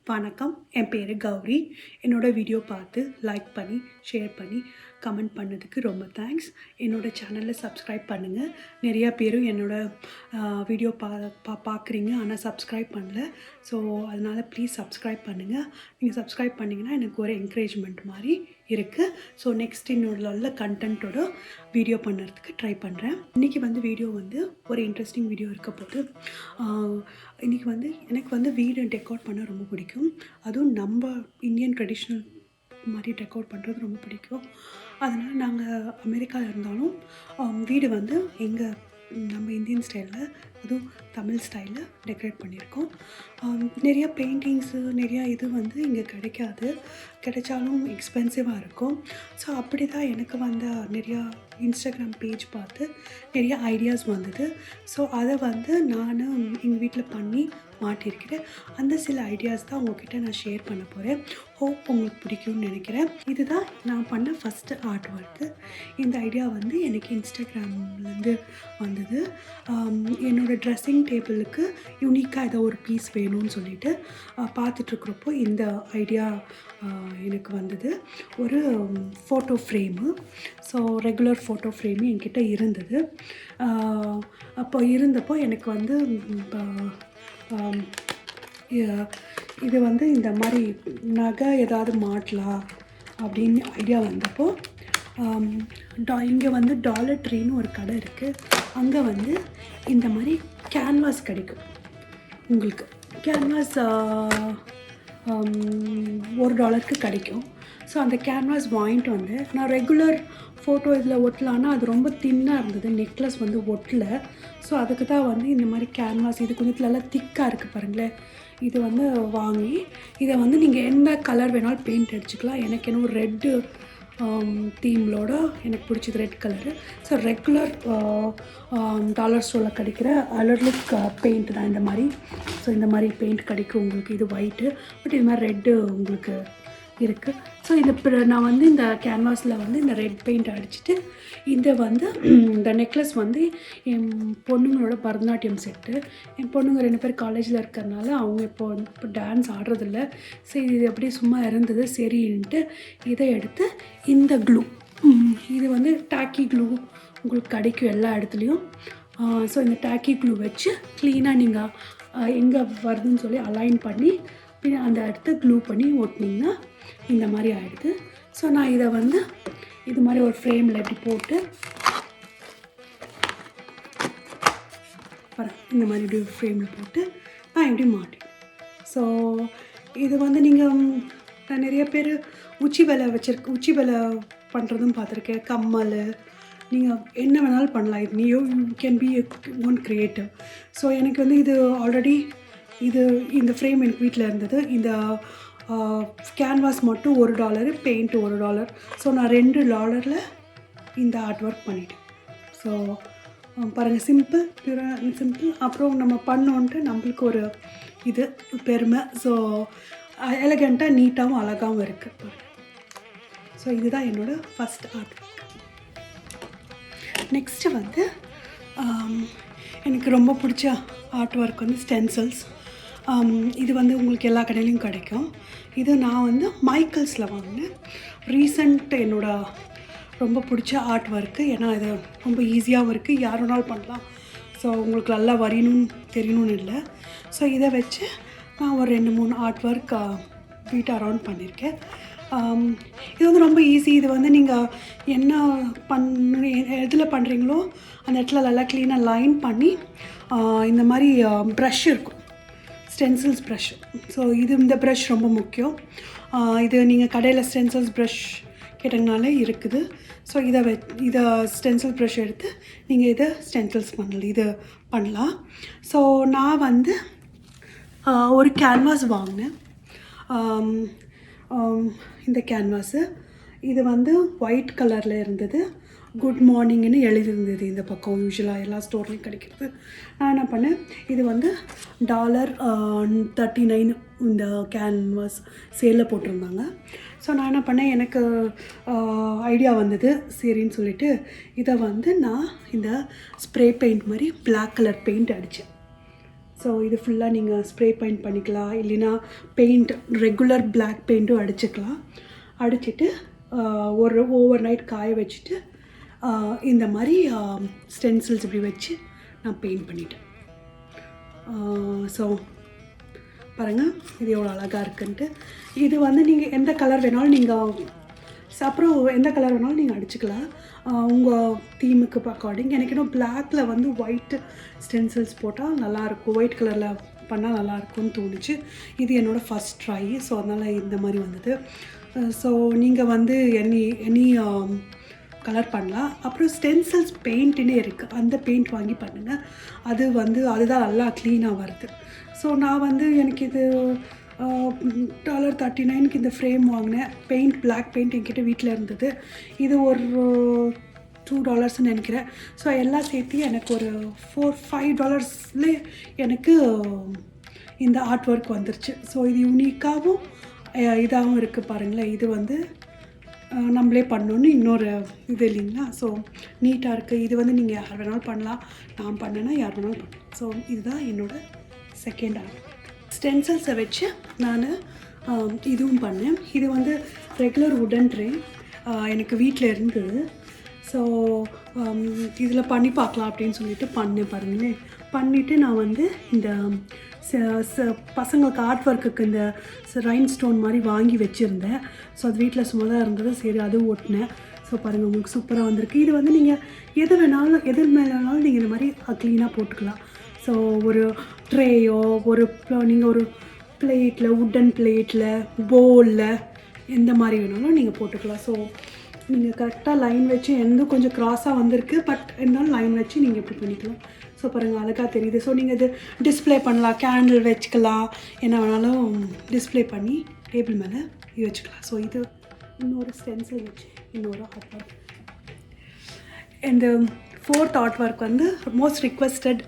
வணக்கம், என் பேர் கௌரி. என்னோடய வீடியோ பார்த்து லைக் பண்ணி, ஷேர் பண்ணி, கமெண்ட் பண்ணதுக்கு ரொம்ப தேங்க்ஸ். என்னோடய சேனலில் சப்ஸ்கிரைப் பண்ணுங்கள். நிறையா பேரும் என்னோடய வீடியோ பார்க்குறீங்க, ஆனால் சப்ஸ்கிரைப் பண்ணல. ஸோ அதனால் ப்ளீஸ் சப்ஸ்கிரைப் பண்ணுங்கள். நீங்கள் சப்ஸ்கிரைப் பண்ணிங்கன்னா எனக்கு ஒரு என்கரேஜ்மெண்ட் மாதிரி இருக்குது. ஸோ நெக்ஸ்ட் என்னோட நல்ல கண்டென்ட்டோட வீடியோ பண்ணுறதுக்கு ட்ரை பண்ணுறேன். இன்றைக்கி வீடியோ ஒரு இன்ட்ரெஸ்டிங் வீடியோ இருக்க போது. இன்றைக்கி எனக்கு வீடு டெக்கோர் பண்ண ரொம்ப பிடிக்கும். அதுவும் நம்ம இந்தியன் ட்ரெடிஷ்னல் மாதிரி டெக்கோர் பண்ணுறது ரொம்ப பிடிக்கும். அதனால் நாங்கள் அமெரிக்காவில் இருந்தாலும் வீடு எங்கள் நம்ம இந்தியன் ஸ்டைலில், அதுவும் தமிழ் ஸ்டைலில் டெக்கரேட் பண்ணியிருக்கோம். நிறையா பெயிண்டிங்ஸு நிறையா இது இங்கே கிடைக்காது. கிடைச்சாலும் எக்ஸ்பென்சிவாக இருக்கும். ஸோ அப்படி தான் எனக்கு நிறையா இன்ஸ்டாகிராம் பேஜ் பார்த்து நிறைய ஐடியாஸ் வந்தது. ஸோ அதை நான் எங்கள் வீட்டில் பண்ணி மாட்டியிருக்கிறேன். அந்த சில ஐடியாஸ் தான் உங்கள்கிட்ட நான் ஷேர் பண்ண போகிறேன். ஹோப் உங்களுக்கு பிடிக்கும்னு நினைக்கிறேன். இதுதான் நான் பண்ண ஃபஸ்ட்டு ஆர்ட் ஒர்க்கு. இந்த ஐடியா எனக்கு இன்ஸ்டாகிராம்லேருந்து வந்தது. என்னோடய ட்ரெஸ்ஸிங் டேபிளுக்கு யூனிக்காக ஏதோ ஒரு பீஸ் வேணும்னு சொல்லிட்டு பார்த்துட்ருக்குறப்போ இந்த ஐடியா எனக்கு வந்தது. ஒரு photo frame. So regular photo frame என்கிட்ட இருந்தது. அப்போ இருந்தப்போ எனக்கு இது இந்த மாதிரி நகை ஏதாவது மாட்டலாம் அப்படின்னு ஐடியா வந்தப்போ இங்கே டாலர் ட்ரீன்னு ஒரு கடை இருக்குது. அங்கே இந்த மாதிரி கேன்வாஸ் கிடைக்கும். உங்களுக்கு கேன்வாஸ் $1 கிடைக்கும். ஸோ அந்த கேன்வாஸ் வாங்கிட்டு நான் ரெகுலர் ஃபோட்டோ இதில் ஒட்டலான்னா அது ரொம்ப தின்னாக இருந்தது. நெக்லஸ் ஒட்டல. ஸோ அதுக்கு தான் இந்த மாதிரி கேன்வாஸ், இது கொஞ்சம் நல்லா திக்காக இருக்குது பாருங்களேன். இது வாங்கி இதை நீங்கள் என்ன கலர் வேணாலும் பெயிண்ட் அடிச்சுக்கலாம். எனக்கு என்ன ரெட்டு தீம்லோட எனக்கு பிடிச்சது red colour. So regular dollar ஸ்டோரில் கிடைக்கிற அலர்லிக் பெயிண்ட் தான் இந்த மாதிரி. ஸோ இந்த மாதிரி பெயிண்ட் கிடைக்கும் உங்களுக்கு. இது ஒயிட்டு, பட் இது மாதிரி ரெட்டு உங்களுக்கு இருக்குது. ஸோ நான் இந்த கேன்வாஸில் இந்த ரெட் பெயிண்ட் அடிச்சுட்டு இந்த நெக்லஸ் என் பொண்ணுங்களோட பரதநாட்டியம் செட்டு. என் பொண்ணுங்க 2 பேர் காலேஜில் இருக்கிறதுனால அவங்க இப்போ டான்ஸ் ஆடுறதில்ல. சரி, இது அப்படியே சும்மா இருந்தது. சரின்ட்டு இதை எடுத்து இந்த க்ளூ, இது டாக்கி க்ளூ உங்களுக்கு கிடைக்கும் எல்லா இடத்துலையும். ஸோ இந்த டாக்கி க்ளூ வச்சு க்ளீனாக நீங்கள் எங்கே வருதுன்னு சொல்லி அலைன் பண்ணி பின்ன அந்த இடத்த க்ளூ பண்ணி ஓட்டினீங்கன்னா இந்த மாதிரி ஆகிடுது. ஸோ நான் இதை இது மாதிரி ஒரு ஃப்ரேமில் இப்படி போட்டு இந்த மாதிரி இப்படி ஒரு ஃப்ரேமில் போட்டு நான் இப்படி மாட்டேன். ஸோ இது நீங்கள் நான் நிறைய பேர் உச்சி வேலை பண்ணுறதும் பார்த்துருக்கேன். கம்மல், நீங்கள் என்ன வேணாலும் பண்ணலாம். இது you can be one creative. So எனக்கு இது ஆல்ரெடி இந்த ஃப்ரேம் எனக்கு வீட்டில் இருந்தது. இந்த கேன்வாஸ் மட்டும் $1, பெயிண்ட் $1. ஸோ நான் $2 இந்த ஆர்ட் ஒர்க் பண்ணிட்டேன். ஸோ பாருங்கள், சிம்பிள், சிம்பிள். அப்புறம் நம்ம பண்ணோன்ட்டு நம்மளுக்கு ஒரு இது பெருமை. ஸோ எலகண்ட்டாக, நீட்டாகவும் அழகாகவும் இருக்குது. ஸோ இதுதான் என்னோடய ஃபஸ்ட் ஆர்ட் ஒர்க். நெக்ஸ்ட்டு எனக்கு ரொம்ப பிடிச்ச ஆர்ட் ஒர்க் ஸ்டென்சில்ஸ். இது உங்களுக்கு எல்லா கடையிலையும் கிடைக்கும். இது நான் மைக்கேல்ஸில் வாங்கினேன். ரீசண்ட் என்னோட ரொம்ப பிடிச்ச ஆர்ட் ஒர்க்கு. ஏன்னா இது ரொம்ப ஈஸியாகவும் இருக்குது, யார் வேணாலும் பண்ணலாம். ஸோ உங்களுக்கு நல்லா வரையணும்னு தெரியணும்னு இல்லை. ஸோ இதை வச்சு நான் ஒரு 2-3 ஆர்ட் ஒர்க் வீட்டை அரவுண்ட் பண்ணியிருக்கேன். இது ரொம்ப ஈஸி. இது நீங்கள் என்ன எதில் பண்ணுறீங்களோ அந்த இடத்துல நல்லா க்ளீனாக லைன் பண்ணி இந்த மாதிரி ப்ரஷ் இருக்கும், ஸ்டென்சில்ஸ் ப்ரஷ். ஸோ இந்த ப்ரஷ் ரொம்ப முக்கியம். இது நீங்கள் கடையில் ஸ்டென்சில்ஸ் ப்ரஷ் கேட்டங்கனாலே இருக்குது. ஸோ இதை ஸ்டென்சில் ப்ரஷ் எடுத்து நீங்கள் இதை ஸ்டென்சில்ஸ் பண்ணலாம். ஸோ நான் ஒரு கேன்வாஸ் வாங்கினேன். இந்த கேன்வாஸு இது ஒயிட் கலரில் இருந்தது. குட் மார்னிங்னு எழுதியிருந்தது இந்த பக்கம். யூஸ்வலாக எல்லா ஸ்டோர்லேயும் கிடைக்கிறது. நான் என்ன பண்ணேன், இது $39 இந்த கேன்வாஸ் சேலில் போட்டிருந்தாங்க. ஸோ நான் என்ன பண்ணேன், எனக்கு ஐடியா வந்தது சரின்னு சொல்லிவிட்டு இதை நான் இந்த ஸ்ப்ரே பெயிண்ட் மாதிரி பிளாக் கலர் பெயிண்ட் அடித்தேன். ஸோ ஸோ இது ஃபுல்லாக நீங்கள் ஸ்ப்ரே பெயிண்ட் பண்ணிக்கலாம், இல்லைன்னா பெயிண்ட் ரெகுலர் பிளாக் பெயிண்ட்டும் அடிச்சுக்கலாம். அடிச்சுட்டு ஒரு ஓவர் நைட் காய வச்சுட்டு இந்த மாதிரி ஸ்டென்சில்ஸ் இப்படி வச்சு நான் பெயிண்ட் பண்ணிட்டேன். ஸோ பாருங்கள் இது எவ்வளோ அழகாக இருக்குன்ட்டு. இது வந்து நீங்கள் எந்த கலர் வேணாலும் நீங்கள் அப்புறம் எந்த கலர் வேணாலும் நீங்கள் அடிச்சுக்கலாம் உங்கள் தீமுக்கு அக்கார்டிங். எனக்கு இன்னும் பிளாக்கில் வந்து ஒயிட் ஸ்டென்சில்ஸ் போட்டால் நல்லாயிருக்கும், ஒயிட் கலரில் பண்ணால் நல்லாயிருக்கும்னு தோணுச்சு. இது என்னோடய ஃபஸ்ட் ட்ரை, ஸோ அதனால் இந்த மாதிரி வந்தது. ஸோ நீங்கள் வந்து எனி கலர் பண்ணலாம். அப்புறம் ஸ்டென்சில்ஸ் பெயிண்ட்டுன்னே இருக்குது, அந்த பெயிண்ட் வாங்கி பண்ணுங்கள். அது வந்து அதுதான் நல்லா க்ளீனாக வருது. ஸோ நான் வந்து எனக்கு இது $39க்கு இந்த ஃப்ரேம் வாங்கினேன். பெயிண்ட் பிளாக் பெயிண்ட் என்கிட்ட வீட்டில் இருந்தது. இது ஒரு $2 நினைக்கிறேன். ஸோ எல்லாம் சேர்த்து எனக்கு ஒரு $4-5 எனக்கு இந்த ஆர்ட் ஒர்க் வந்துருச்சு. ஸோ இது யூனிக்காகவும் இதாகவும் இருக்குது பாருங்களேன். இது வந்து நம்மளே பண்ணோன்னு இன்னொரு இது இல்லைங்களா. ஸோ நீட்டாக இருக்குது. இது வந்து நீங்கள் யார் வேணாலும் பண்ணலாம், நான் பண்ணேன்னா யார் வேணாலும் பண்ணலாம். ஸோ இதுதான் என்னோடய செகண்ட் ஆர்ட். ஸ்டென்சில்ஸை வச்சு நான் இதுவும் பண்ணேன். இது வந்து ரெகுலர் உடன் ட்ரே எனக்கு வீட்டில் இருந்தது. ஸோ இதில் பண்ணி பார்க்கலாம் அப்படின்னு சொல்லிட்டு பண்ணேன் பாருங்களேன். பண்ணிவிட்டு நான் வந்து இந்த பசங்களுக்கு ஆர்ட் ஒர்க்குக்கு இந்த ரைன் ஸ்டோன் மாதிரி வாங்கி வச்சுருந்தேன். ஸோ அது வீட்டில் சும்மா தான் இருந்தது, சரி அதுவும் ஒட்டினேன். ஸோ பாருங்கள் உங்களுக்கு சூப்பராக வந்திருக்கு. இது வந்து நீங்கள் எது மேலேனாலும் நீங்கள் இந்த மாதிரி க்ளீனாக போட்டுக்கலாம். ஸோ ஒரு ட்ரேயோ நீங்கள் ஒரு பிளேட்டில், உட்டன் பிளேட்டில், பவுலில் எந்த மாதிரி வேணாலும் நீங்கள் போட்டுக்கலாம். ஸோ நீங்கள் கரெக்டாக லைன் வச்சு எந்த கொஞ்சம் க்ராஸாக வந்திருக்கு, பட் இருந்தாலும் லைன் வச்சு நீங்கள் இப்படி பண்ணிக்கலாம். ஸோ பாருங்கள் அழகாக தெரியுது. ஸோ நீங்கள் இது டிஸ்பிளே பண்ணலாம், கேண்டில் வச்சுக்கலாம், என்ன வேணாலும் டிஸ்பிளே பண்ணி டேபிள் மேலே இது வச்சுக்கலாம். ஸோ இது இன்னொரு ஸ்டென்சில் வச்சு இன்னொரு ஆர்ட் ஒர்க். இந்த ஃபோர்த் ஆர்ட் ஒர்க் வந்து மோஸ்ட் ரிக்வெஸ்டட்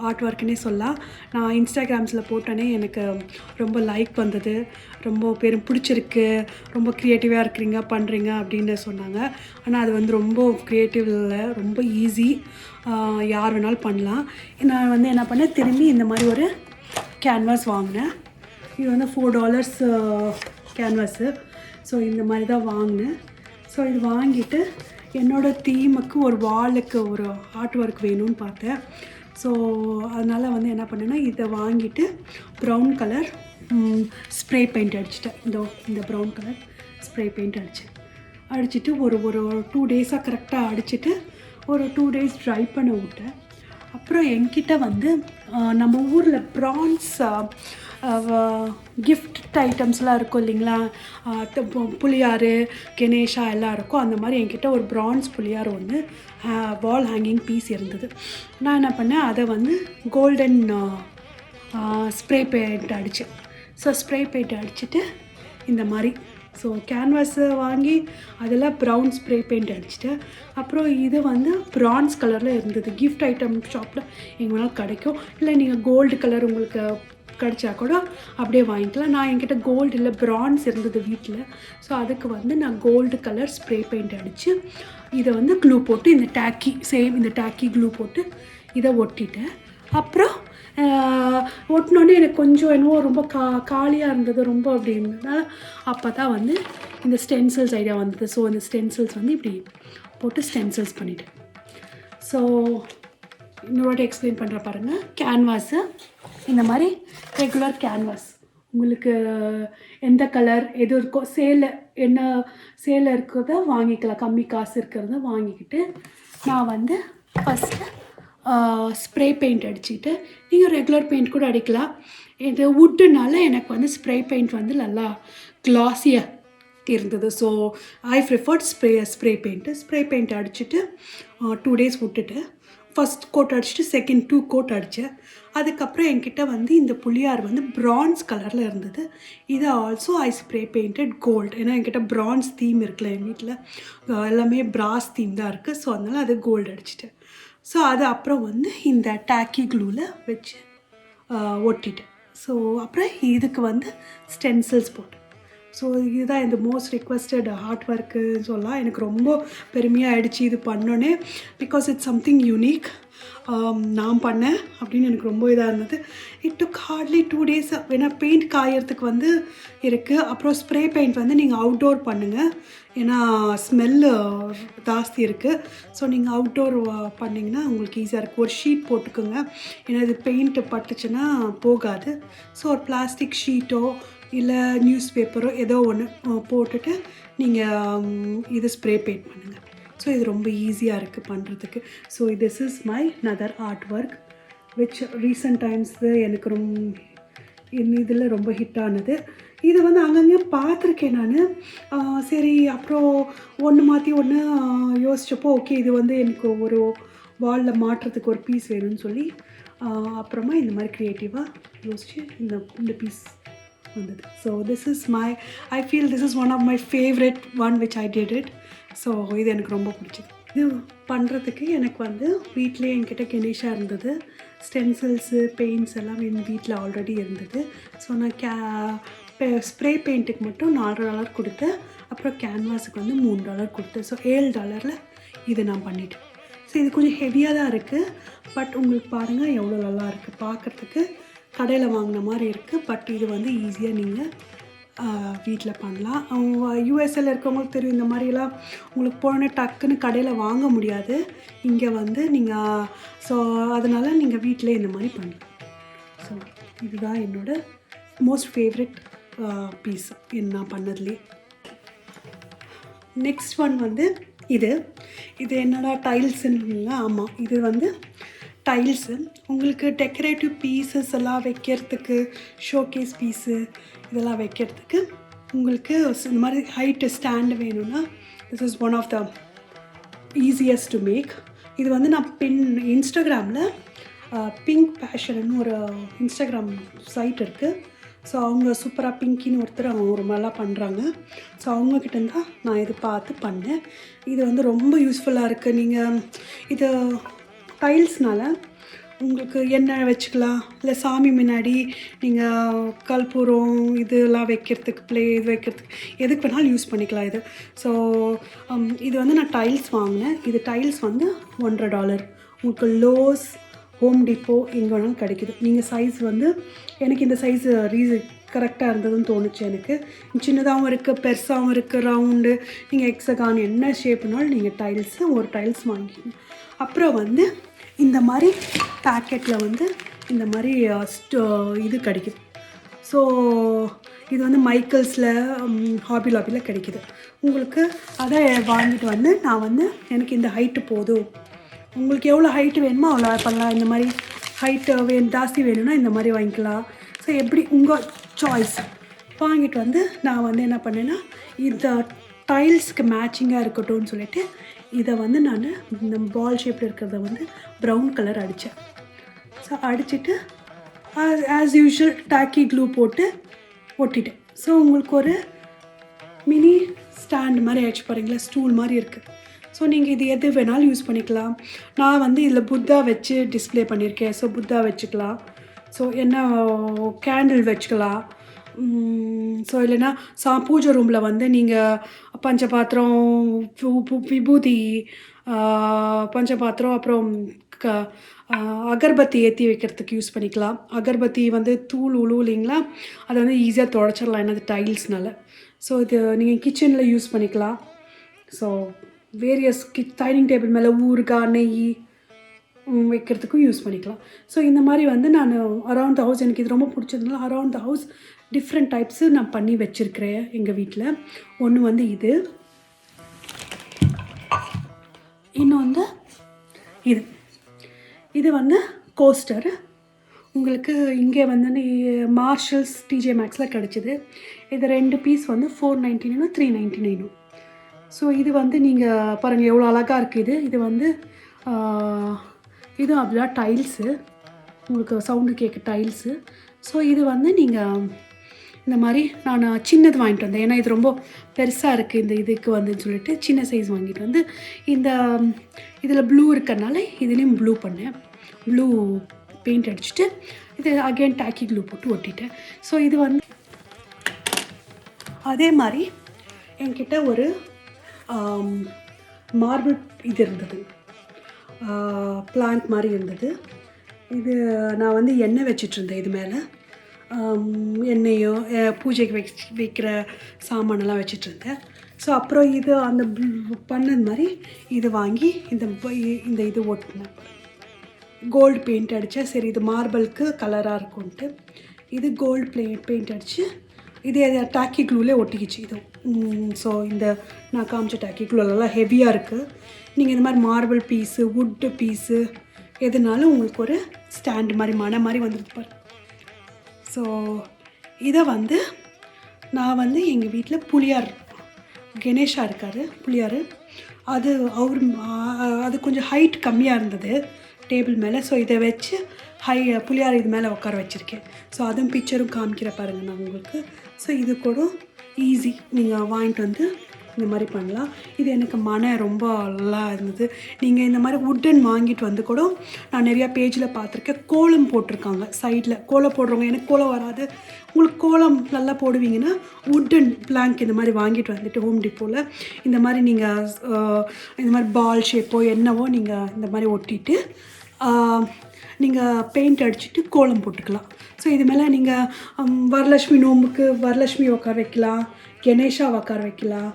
ஆர்ட் ஒர்க்குன்னே சொல்லலாம். நான் இன்ஸ்டாகிராம்ஸில் போட்டோன்னே எனக்கு ரொம்ப லைக் வந்தது, ரொம்ப பேரும் பிடிச்சிருக்கு, ரொம்ப க்ரியேட்டிவாக இருக்கிறீங்க பண்ணுறீங்க அப்படின்னு சொன்னாங்க. ஆனால் அது வந்து ரொம்ப க்ரியேட்டிவ் இல்லை, ரொம்ப ஈஸி, யார் வேணாலும் பண்ணலாம். நான் வந்து என்ன பண்ணேன், திரும்பி இந்த மாதிரி ஒரு கேன்வாஸ் வாங்கினேன். இது வந்து $4 கேன்வாஸு. ஸோ இந்த மாதிரி தான் வாங்கினேன். ஸோ இது வாங்கிட்டு என்னோடய தீமுக்கு ஒரு வாலுக்கு ஒரு ஆர்ட் ஒர்க் வேணும்னு பார்த்தேன். ஸோ அதனால் வந்து என்ன பண்ணேன்னா இதை வாங்கிட்டு ப்ரௌன் கலர் ஸ்ப்ரே பெயிண்ட் அடிச்சிட்டேன். இந்த ப்ரௌன் கலர் ஸ்ப்ரே பெயிண்ட் அடிச்சுட்டு ஒரு 2 டேஸாக கரெக்டாக அடிச்சுட்டு ஒரு 2 டேஸ் ட்ரை பண்ண விட்டேன். அப்புறம் என்கிட்ட வந்து நம்ம ஊரில் ப்ரான்ஸ் கிஃப்ட் ஐட்டம்ஸ்லாம் இருக்கும் இல்லைங்களா, புளியாறு, கணேஷா எல்லாம் இருக்கும். அந்த மாதிரி என்கிட்ட ஒரு ப்ரான்ஸ் புளியார் ஒன்று வால் ஹேங்கிங் பீஸ் இருந்தது. நான் என்ன பண்ணேன், அதை வந்து கோல்டன் ஸ்ப்ரே பெயிண்ட் அடித்தேன். ஸோ ஸ்ப்ரே பெயிண்ட் அடிச்சுட்டு இந்த மாதிரி ஸோ கேன்வாஸை வாங்கி அதில் ப்ரௌன் ஸ்ப்ரே பெயிண்ட் அடிச்சுட்டேன். அப்புறம் இது வந்து ப்ரான்ஸ் கலரில் இருந்தது. கிஃப்ட் ஐட்டம் ஷாப்பில் எங்கே வேணாலும் கிடைக்கும், இல்லை நீங்கள் கோல்டு கலர் உங்களுக்கு கிடச்சா கூட அப்படியே வாங்கிக்கலாம். நான் என்கிட்ட கோல்டு இல்லை ப்ரான்ஸ் இருந்தது வீட்டில். ஸோ அதுக்கு வந்து நான் கோல்டு கலர் ஸ்ப்ரே பெயிண்ட் அடித்து இதை வந்து க்ளூ போட்டு இந்த டாக்கி க்ளூ போட்டு இதை ஒட்டிட்டேன். அப்புறம் ஒட்டினோடனே எனக்கு கொஞ்சம் என்னவோ ரொம்ப காலியாக இருந்தது, ரொம்ப அப்படி இருந்ததுனால அப்போ தான் வந்து இந்த ஸ்டென்சில்ஸ் ஐடியா வந்தது. ஸோ இந்த ஸ்டென்சில்ஸ் வந்து இப்படி போட்டு ஸ்டென்சில்ஸ் பண்ணிவிட்டேன். ஸோ இன்னொரு எக்ஸ்பிளைன் பண்ணுற பாருங்கள். கேன்வாஸு இந்த மாதிரி ரெகுலர் கேன்வாஸ் உங்களுக்கு எந்த கலர் எது இருக்கோ சேலில் இருக்கிறத வாங்கிக்கலாம், கம்மி காசு இருக்கிறத வாங்கிக்கிட்டு நான் வந்து ஃபஸ்ட்டு ஸ்ப்ரே பெயிண்ட் அடிச்சுக்கிட்டு, நீங்கள் ரெகுலர் பெயிண்ட் கூட அடிக்கலாம். இது வுட்டுனால எனக்கு வந்து ஸ்ப்ரே பெயிண்ட் வந்து நல்லா க்ளாஸியாக இருந்தது. So I preferred spray paint அடிச்சுட்டு 2 டேஸ் விட்டுட்டு ஃபஸ்ட் கோட் அடிச்சுட்டு செகண்ட் 2 கோட் அடித்தேன். அதுக்கப்புறம் என்கிட்ட வந்து இந்த புளியார் வந்து ப்ரான்ஸ் கலரில் இருந்தது. இதை also I spray painted gold. ஏன்னா என்கிட்ட ப்ரான்ஸ் தீம் இருக்குல்ல, என் வீட்டில் எல்லாமே ப்ராஸ் தீம் தான் இருக்குது. ஸோ அதனால் அது கோல்டு அடிச்சிட்டேன். ஸோ அது அப்புறம் வந்து இந்த டாக்கி க்ளூவில் வச்சு ஒட்டிட்டேன். ஸோ அப்புறம் இதுக்கு வந்து ஸ்டென்சில்ஸ் போட்டேன். ஸோ இதுதான் இந்த மோஸ்ட் ரிக்வெஸ்டட் ஆர்ட் ஒர்க்குன்னு சொல்லலாம். எனக்கு ரொம்ப பெருமையாக ஆயிடுச்சு இது பண்ணோன்னே. Because it's something unique. நான் பண்ணேன் அப்படின்னு எனக்கு ரொம்ப இதாக இருந்தது. It took hardly 2 days. ஏன்னா பெயிண்ட் காயறதுக்கு வந்து இருக்குது. அப்புறம் ஸ்ப்ரே பெயிண்ட் வந்து நீங்கள் அவுட்டோர் பண்ணுங்கள், ஏன்னா ஸ்மெல்லு ஜாஸ்தி இருக்குது. ஸோ நீங்கள் அவுட்டோர் பண்ணிங்கன்னா உங்களுக்கு ஈஸியாக இருக்குது. ஒரு ஷீட் போட்டுக்கோங்க, ஏன்னா இது பெயிண்ட்டு பட்டுச்சுன்னா போகாது. ஸோ ஒரு பிளாஸ்டிக் ஷீட்டோ இல்லை நியூஸ் பேப்பரோ ஏதோ ஒன்று போட்டுட்டு நீங்கள் இது ஸ்ப்ரே பெயிண்ட் பண்ணுங்கள். ஸோ இது ரொம்ப ஈஸியாக இருக்குது பண்ணுறதுக்கு. So this is my another art work which recent times எனக்கு இதில் ரொம்ப ஹிட் ஆனது. இது வந்து அங்கங்கே பார்த்துருக்கேன் நான். சரி, அப்புறம் ஒன்று மாற்றி ஒன்று யோசித்தப்போ ஓகே இது வந்து எனக்கு ஒரு வாலில் மாட்டுறதுக்கு ஒரு பீஸ் வேணும்னு சொல்லி அப்புறமா இந்த மாதிரி க்ரியேட்டிவாக யோசித்து இந்த பீஸ் வந்தது. So this is I feel this is one of my favourite one which I did it. So இது எனக்கு ரொம்ப பிடிச்சது. இது பண்ணுறதுக்கு எனக்கு வந்து வீட்டிலே என்கிட்ட கெனிஷா இருந்தது. ஸ்டென்சில்ஸு பெயிண்ட்ஸ் எல்லாம் என் வீட்டில் ஆல்ரெடி இருந்தது. ஸோ நான் ஸ்ப்ரே பெயிண்ட்டுக்கு மட்டும் $4 கொடுத்தேன். அப்புறம் கேன்வாஸுக்கு வந்து $3 கொடுத்தேன். ஸோ $7 இதை நான் பண்ணிட்டேன். ஸோ இது கொஞ்சம் ஹெவியாக தான் இருக்குது. பட் உங்களுக்கு பாருங்கள் எவ்வளோ நல்லா இருக்குது பார்க்குறதுக்கு. கடையில் வாங்கின மாதிரி இருக்குது. பட் இது வந்து ஈஸியாக நீங்கள் வீட்டில் பண்ணலாம். அவங்க யூஎஸ்ஏல இருக்கவங்களுக்கு தெரியும், இந்த மாதிரிலாம் உங்களுக்கு போன டக்குன்னு கடையில் வாங்க முடியாது இங்கே வந்து நீங்கள். ஸோ அதனால் நீங்கள் வீட்டிலே இந்த மாதிரி பண்ணலாம். ஸோ இதுதான் என்னோடய மோஸ்ட் ஃபேவரட் பீஸ் நான் பண்ணதுலேயே. நெக்ஸ்ட் ஒன் வந்து இது என்னோட டைல்ஸுன்னு. ஆமாம், இது வந்து டைல்ஸு. உங்களுக்கு டெக்கரேட்டிவ் பீசஸ் எல்லாம் வைக்கிறதுக்கு, ஷோகேஸ் பீஸு இதெல்லாம் வைக்கிறதுக்கு உங்களுக்கு இந்த மாதிரி ஹைட்டு ஸ்டாண்டு வேணும்னா this is one of the easiest to make. இது வந்து நான் இன்ஸ்டாகிராமில் பிங்க் பேஷன்னு ஒரு இன்ஸ்டாகிராம் சைட் இருக்குது. ஸோ அவங்க சூப்பராக பிங்கின்னு ஒருத்தர் அவங்க ஒரு நல்லா பண்ணுறாங்க. ஸோ அவங்கக்கிட்ட தான் நான் இது பார்த்து பண்ணேன். இது வந்து ரொம்ப யூஸ்ஃபுல்லாக இருக்குது. நீங்கள் இது டைல்ஸ்னால் உங்களுக்கு எண்ணெய் வச்சுக்கலாம், இல்லை சாமி முன்னாடி நீங்கள் கற்பூரம் இதெல்லாம் வைக்கிறதுக்கு இது வைக்கிறதுக்கு எதுக்கு வேணாலும் யூஸ் பண்ணிக்கலாம் இது. ஸோ இது வந்து நான் டைல்ஸ் வாங்கினேன். இது டைல்ஸ் வந்து $1.5. உங்களுக்கு லோஸ், ஹோம் டிப்போ எங்கே வேணாலும் கிடைக்குது. நீங்கள் சைஸ் வந்து எனக்கு இந்த சைஸ் கரெக்டாக இருந்ததுன்னு தோணுச்சு. எனக்கு சின்னதாகவும் இருக்குது, பெருசாகவும் இருக்குது, ரவுண்டு, நீங்கள் எக்ஸகான் என்ன ஷேப்புனாலும் நீங்கள் ஒரு டைல்ஸ் வாங்கிக்கணும். அப்புறம் வந்து இந்த மாதிரி பேக்கெட்டில் வந்து இந்த மாதிரி இது கிடைக்குது. ஸோ இது வந்து மைக்கேல்ஸில், ஹாபி லாபியில் கிடைக்குது உங்களுக்கு. அதை வாங்கிட்டு வந்து நான் வந்து எனக்கு இந்த ஹைட்டு போதும், உங்களுக்கு எவ்வளோ ஹைட்டு வேணுமோ அவ்வளோ பண்ணலாம். இந்த மாதிரி ஹைட்டு ஜாஸ்தி வேணும்னா இந்த மாதிரி வாங்கிக்கலாம். ஸோ எப்படி உங்கள் சாய்ஸ். வாங்கிட்டு வந்து நான் வந்து என்ன பண்ணேன்னா இந்த டைல்ஸ்க்கு மேட்சிங்காக இருக்கட்டும்னு சொல்லிட்டு இதை வந்து நான் இந்த பால் ஷேப்பில் இருக்கிறத வந்து ப்ரௌன் கலர் அடித்தேன். ஸோ அடிச்சுட்டு ஆஸ் யூஷுவல் டாக்கி க்ளூ போட்டு ஒட்டிட்டேன். ஸோ உங்களுக்கு ஒரு மினி ஸ்டாண்ட் மாதிரி ஆயிடுச்சு பாருங்களா, ஸ்டூல் மாதிரி இருக்குது. ஸோ நீங்கள் இது எது வேணாலும் யூஸ் பண்ணிக்கலாம். நான் வந்து இதில் புத்தா வச்சு டிஸ்பிளே பண்ணியிருக்கேன். ஸோ புத்தா வச்சுக்கலாம். ஸோ என்ன கேண்டில் வச்சுக்கலாம். ஸோ இல்லைன்னா பூஜை ரூமில் வந்து நீங்கள் பஞ்சபாத்திரம், விபூதி, பஞ்சபாத்திரம், அப்புறம் அகர்பத்தி ஏற்றி வைக்கிறதுக்கு யூஸ் பண்ணிக்கலாம். அகர்பத்தி வந்து தூள் இல்லைங்களா, அதை வந்து ஈஸியாக துடைச்சிடலாம் என்னது டைல்ஸ்னால. ஸோ இது நீங்கள் கிச்சனில் யூஸ் பண்ணிக்கலாம். ஸோ வேரியஸ் டைனிங் டேபிள் மேலே ஊறுகாய், நெய் வைக்கிறதுக்கும் யூஸ் பண்ணிக்கலாம். ஸோ இந்த மாதிரி வந்து நான் அரவுண்ட் த ஹவுஸ், எனக்கு இது ரொம்ப பிடிச்சதுனால around the house different types நான் பண்ணி வச்சுருக்கிறேன் எங்கள் வீட்டில். ஒன்று வந்து இன்னும் வந்து இது வந்து கோஸ்டர். உங்களுக்கு இங்கே வந்து மார்ஷல்ஸ், டிஜே மேக்ஸில் கிடச்சிது. இது 2 பீஸ் வந்து $4.99 $3.99. ஸோ இது வந்து நீங்கள் பாருங்கள் எவ்வளோ அழகாக இருக்குது. இது வந்து இதுவும் அப்படிலாம் டைல்ஸு, உங்களுக்கு சவுண்டு கேட்க டைல்ஸு. ஸோ இது வந்து நீங்கள் இந்த மாதிரி நான் சின்னது வாங்கிட்டு வந்தேன், ஏன்னா இது ரொம்ப பெருசாக இருக்குது இந்த இதுக்கு வந்துன்னு சொல்லிட்டு சின்ன சைஸ் வாங்கிட்டு வந்து இதில் ப்ளூ இருக்கிறதுனால இதுலேயும் ப்ளூ பண்ணேன். ப்ளூ பெயிண்ட் அடிச்சுட்டு இது அகெயின் டாக்கி க்ளூ போட்டு ஒட்டிட்டேன். ஸோ இது வந்து அதே மாதிரி என்கிட்ட ஒரு மார்பிள் இது இருந்தது, பிளான்ட் மாதிரி இருந்தது. இது நான் வந்து எண்ணெய் வச்சிட்ருந்தேன் இது மேலே, எண்ணெயோ பூஜைக்கு வைக்கிற சாமானெல்லாம் வச்சிட்ருந்தேன். ஸோ அப்புறம் இது அந்த பண்ணது மாதிரி இது வாங்கி இந்த இது ஓட்டினேன், கோல்டு பெயிண்ட் அடித்தேன். சரி இது மார்பிளுக்கு கலராக இருக்கும்ன்ட்டு இது கோல்டு பெயிண்ட் அடித்து இது டாக்கி க்ளூலே ஒட்டிக்கிச்சு இது. ஸோ இந்த நான் காமிச்ச டாக்கி க்ளூலெல்லாம் ஹெவியாக இருக்குது. நீங்கள் இந்த மாதிரி மார்பிள் பீஸு, வுட்டு பீஸு எதுனாலும் உங்களுக்கு ஒரு ஸ்டாண்டு மாதிரி மனை மாதிரி வந்துருக்கு பாரு. ஸோ இதை வந்து நான் வந்து எங்கள் வீட்டில் புளியார் கணேஷா இருக்கார், புளியார், அது கொஞ்சம் ஹைட் கம்மியாக இருந்தது டேபிள் மேலே. ஸோ இதை வச்சு புளியார் இது மேலே உட்கார வச்சுருக்கேன். ஸோ அதுவும் பிக்சரும் காமிக்கிற பாருங்கள் நான் உங்களுக்கு. ஸோ இது கூட ஈஸி, நீங்கள் வாங்கிட்டு வந்து இந்த மாதிரி பண்ணலாம். இது எனக்கு ரொம்ப நல்லா இருந்தது. நீங்கள் இந்த மாதிரி வுட்டன் வாங்கிட்டு வந்து கூட நான் நிறையா பேஜில் பார்த்துருக்கேன், கோலம் போட்டிருக்காங்க சைடில். கோலம் போடுறவங்க, எனக்கு கோலம் வராது, உங்களுக்கு கோலம் நல்லா போடுவீங்கன்னா வுட்டன் பிளாங்க் இந்த மாதிரி வாங்கிட்டு வந்துட்டு ஹோம் டிப்போவில் இந்த மாதிரி நீங்கள் இந்த மாதிரி பால் ஷேப்போ என்னவோ நீங்கள் இந்த மாதிரி ஒட்டிட்டு நீங்கள் பெயிண்ட் அடிச்சுட்டு கோலம் போட்டுக்கலாம். ஸோ இது மேலே நீங்கள் வரலட்சுமி நோம்புக்கு வரலட்சுமி உட்கார வைக்கலாம், கணேஷா உட்கார வைக்கலாம்,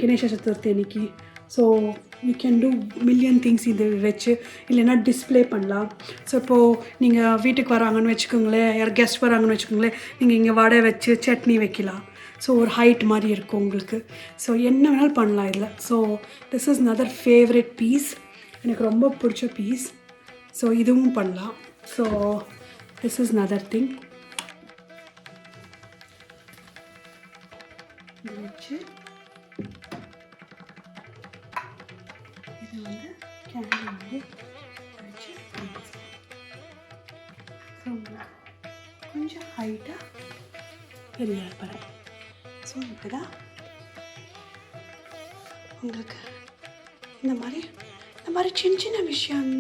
கணேச சதுர்த்தி அன்னைக்கு. So you can do million things இது வச்சு. இல்லைன்னா டிஸ்பிளே பண்ணலாம். ஸோ இப்போது நீங்கள் வீட்டுக்கு வராங்கன்னு வச்சுக்கோங்களேன், யார் கெஸ்ட் வராங்கன்னு வச்சுக்கோங்களேன், நீங்கள் இங்கே வடை வச்சு சட்னி வைக்கலாம். ஸோ ஒரு ஹைட் மாதிரி இருக்கும் உங்களுக்கு. ஸோ என்ன வேணாலும் பண்ணலாம் இதில். So this is another favourite piece, எனக்கு ரொம்ப பிடிச்ச பீஸ். ஸோ இதுவும் பண்ணலாம். So this is another thing. இது வச்சு இது வந்து கேண்டில் வந்து வச்சு ஸோ கொஞ்சம் ஹைட்டாக எரியா இருப்பேன். ஸோ இப்படி தான் உங்களுக்கு இந்த மாதிரி சின்ன சின்ன விஷயம்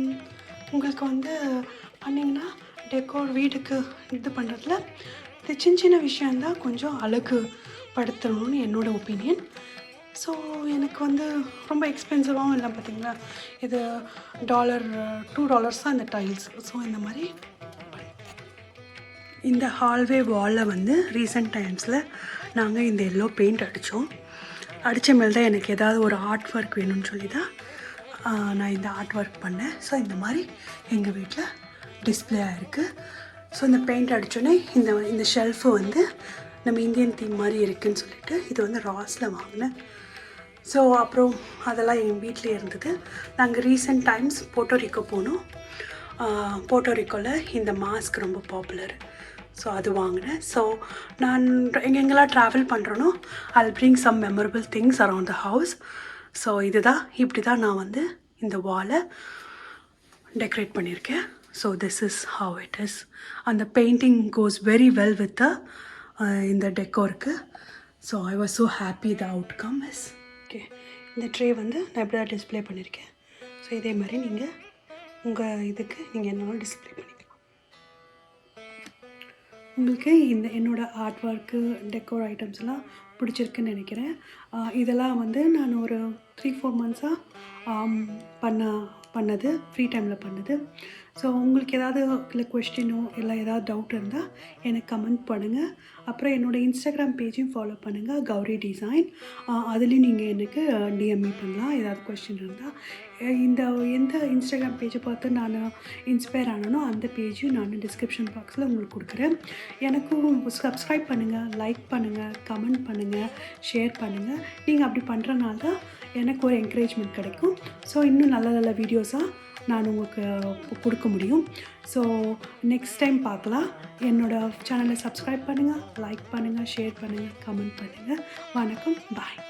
உங்களுக்கு வந்து பண்ணிங்கன்னா டெக்கோர் வீட்டுக்கு இது பண்ணுறதுல இந்த சின்ன சின்ன விஷயந்தான் கொஞ்சம் அழகு படுத்தணும்னு என்னோடய ஒப்பீனியன். ஸோ எனக்கு வந்து ரொம்ப எக்ஸ்பென்சிவாகவும் இல்லை பார்த்தீங்களா, இது $2 தான் இந்த டைல்ஸ். ஸோ இந்த மாதிரி இந்த ஹால்வே வாலில் வந்து ரீசெண்ட் டைம்ஸில் நாங்கள் இந்த எல்லோ பெயிண்ட் அடித்த மேல் தான் எனக்கு ஏதாவது ஒரு ஆர்ட் ஒர்க் வேணும்னு சொல்லி தான் நான் இந்த ஆர்ட் ஒர்க் பண்ணேன். ஸோ இந்த மாதிரி எங்கள் வீட்டில் டிஸ்பிளே ஆகிருக்கு. ஸோ இந்த பெயிண்ட் அடித்தோடனே இந்த ஷெல்ஃபு வந்து நம்ம இந்தியன் தீம் மாதிரி இருக்குதுன்னு சொல்லிட்டு இது வந்து ராஸில் வாங்கினேன். ஸோ அப்புறம் அதெல்லாம் எங்கள் வீட்டிலே இருந்தது. நாங்கள் ரீசெண்ட் டைம்ஸ் போர்ட்டோரிக்கோ போனோம். போர்ட்டோரிக்கோவில் இந்த மாஸ்க் ரொம்ப பாப்புலர். ஸோ அது வாங்கினேன். ஸோ நான் எங்கெங்கெல்லாம் ட்ராவல் பண்ணுறேனோ I'll bring some memorable things around the house. So இப்படி தான் நான் வந்து இந்த வாலை டெக்கரேட் பண்ணியிருக்கேன். So this is how it is. அந்த painting goes very well with இந்த டெக்கோருக்கு. So I was so happy the outcome is. Okay, இந்த ட்ரே வந்து நான் இப்படி தான் டிஸ்பிளே பண்ணியிருக்கேன். ஸோ இதே மாதிரி நீங்கள் உங்கள் இதுக்கு நீங்கள் என்னெல்லாம் டிஸ்பிளே பண்ணிக்கலாம். உங்களுக்கு என்னோடய ஆர்ட் ஒர்க்கு டெக்கோர் ஐட்டம்ஸ்லாம் பிடிச்சிருக்குன்னு நினைக்கிறேன். இதெல்லாம் வந்து நான் ஒரு 3-4 மந்த்ஸாக பண்ணது, ஃப்ரீ டைமில் பண்ணது. ஸோ உங்களுக்கு ஏதாவது இல்லை கொஸ்டினோ இல்லை ஏதாவது டவுட் இருந்தால் எனக்கு கமெண்ட் பண்ணுங்கள். அப்புறம் என்னோடய இன்ஸ்டாகிராம் பேஜையும் ஃபாலோ பண்ணுங்கள், கௌரி டிசைன். அதுலேயும் நீங்கள் எனக்கு டிஎம்இ பண்ணலாம் ஏதாவது கொஸ்டின் இருந்தால். எந்த இன்ஸ்டாகிராம் பேஜை பார்த்து நான் இன்ஸ்பயர் ஆனனோ அந்த பேஜையும் நான் டிஸ்கிரிப்ஷன் பாக்ஸில் உங்களுக்கு கொடுக்குறேன். எனக்கும் சப்ஸ்கிரைப் பண்ணுங்கள், லைக் பண்ணுங்கள், கமெண்ட் பண்ணுங்கள், ஷேர் பண்ணுங்கள். நீங்கள் அப்படி பண்ணுறனால தான் எனக்கு ஒரு என்கரேஜ்மெண்ட் கிடைக்கும். ஸோ இன்னும் நல்ல நல்ல வீடியோஸாக நான் உங்களுக்கு கொடுக்க முடியும். ஸோ நெக்ஸ்ட் டைம் பார்க்கலாம். என்னோடய சேனலை சப்ஸ்கிரைப் பண்ணுங்கள், லைக் பண்ணுங்கள், ஷேர் பண்ணுங்கள், கமெண்ட் பண்ணுங்கள். வணக்கம், பாய்.